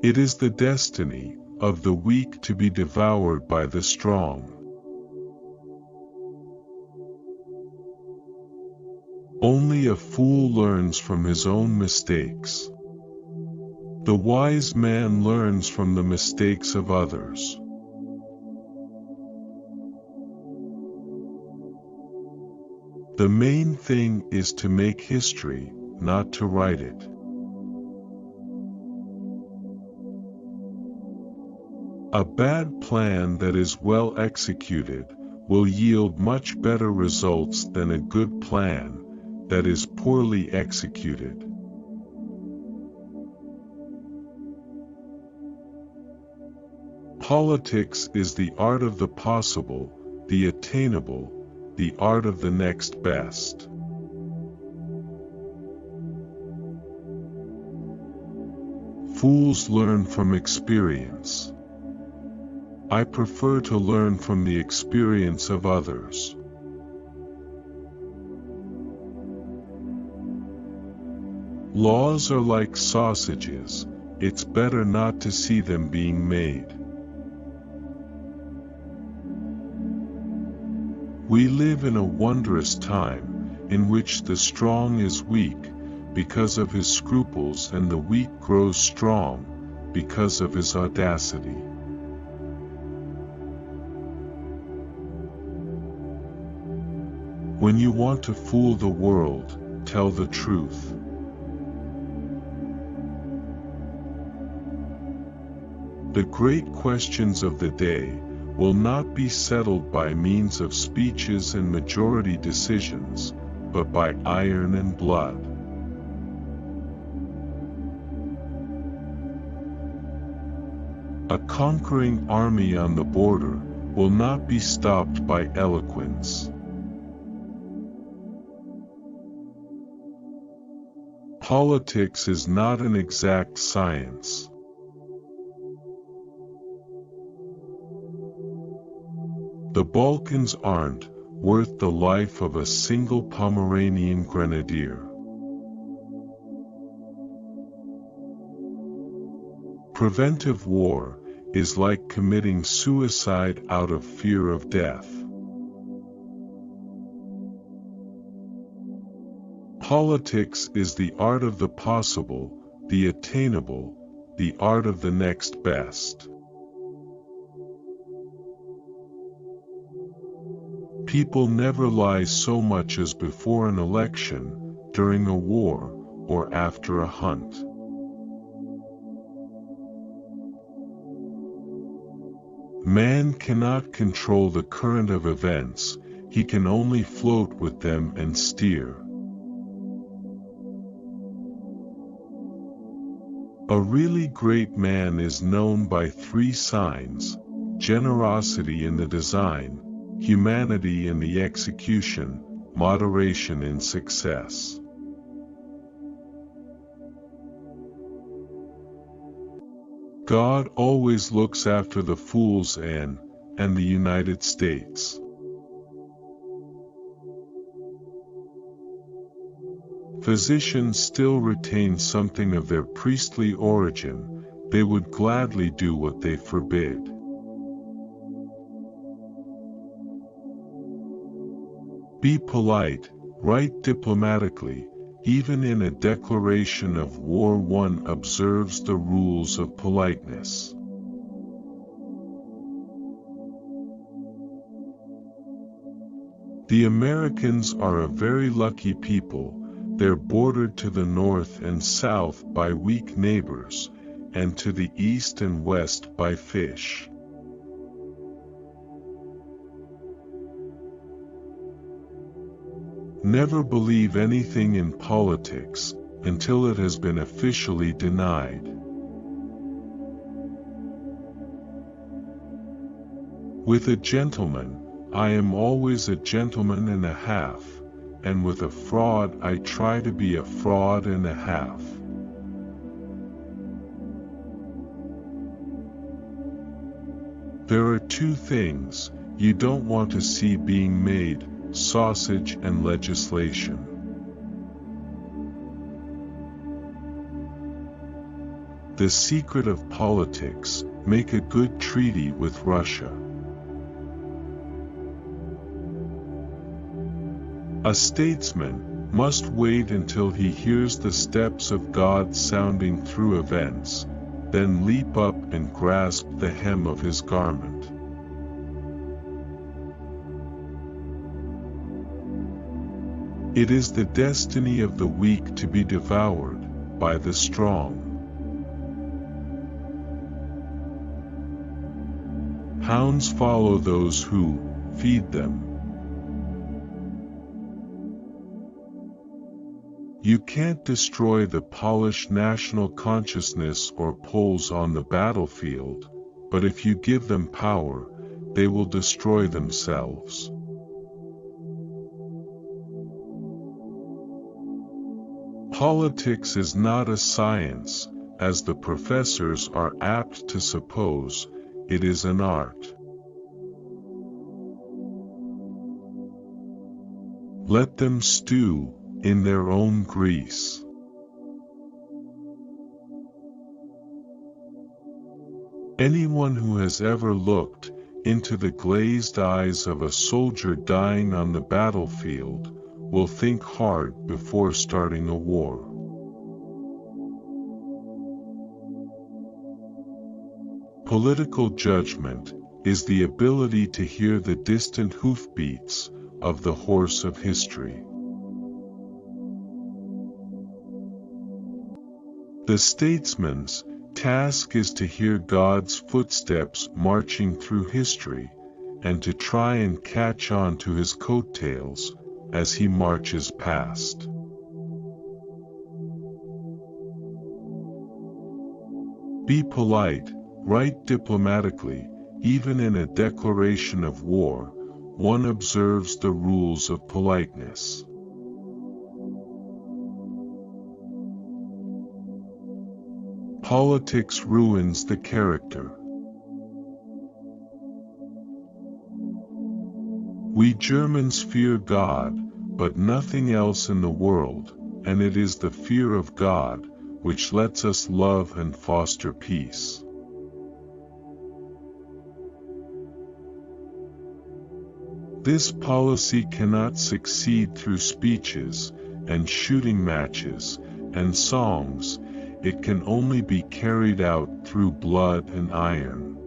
It is the destiny of the weak to be devoured by the strong. Only a fool learns from his own mistakes. The wise man learns from the mistakes of others. The main thing is to make history, not to write it. A bad plan that is well executed will yield much better results than a good plan that is poorly executed. Politics is the art of the possible, the attainable, the art of the next best. Fools learn from experience. I prefer to learn from the experience of others. Laws are like sausages, it's better not to see them being made. We live in a wondrous time, in which the strong is weak, because of his scruples, and the weak grows strong, because of his audacity. When you want to fool the world, tell the truth. The great questions of the day will not be settled by means of speeches and majority decisions, but by iron and blood. A conquering army on the border will not be stopped by eloquence. Politics is not an exact science. The Balkans aren't worth the life of a single Pomeranian grenadier. Preventive war is like committing suicide out of fear of death. Politics is the art of the possible, the attainable, the art of the next best. People never lie so much as before an election, during a war, or after a hunt. Man cannot control the current of events, he can only float with them and steer. A really great man is known by 3 signs: generosity in the design, humanity in the execution, moderation in success. God always looks after the fools and the United States. Physicians still retain something of their priestly origin, they would gladly do what they forbid. Be polite, write diplomatically, even in a declaration of war one observes the rules of politeness. The Americans are a very lucky people, they're bordered to the north and south by weak neighbors, and to the east and west by fish. Never believe anything in politics until it has been officially denied. With a gentleman, I am always a gentleman and a half, and with a fraud I try to be a fraud and a half. There are 2 things you don't want to see being made: sausage and legislation. The secret of politics: make a good treaty with Russia. A statesman must wait until he hears the steps of God sounding through events, then leap up and grasp the hem of his garment. It is the destiny of the weak to be devoured by the strong. Hounds follow those who feed them. You can't destroy the polished national consciousness or poles on the battlefield, but if you give them power, they will destroy themselves. Politics is not a science, as the professors are apt to suppose. It is an art. Let them stew in their own grease. Anyone who has ever looked into the glazed eyes of a soldier dying on the battlefield will think hard before starting a war. Political judgment is the ability to hear the distant hoofbeats of the horse of history. The statesman's task is to hear God's footsteps marching through history, and to try and catch on to his coattails as he marches past. Be polite, write diplomatically. Even in a declaration of war, one observes the rules of politeness. Politics ruins the character. We Germans fear God, but nothing else in the world, and it is the fear of God which lets us love and foster peace. This policy cannot succeed through speeches, and shooting matches, and songs. It can only be carried out through blood and iron.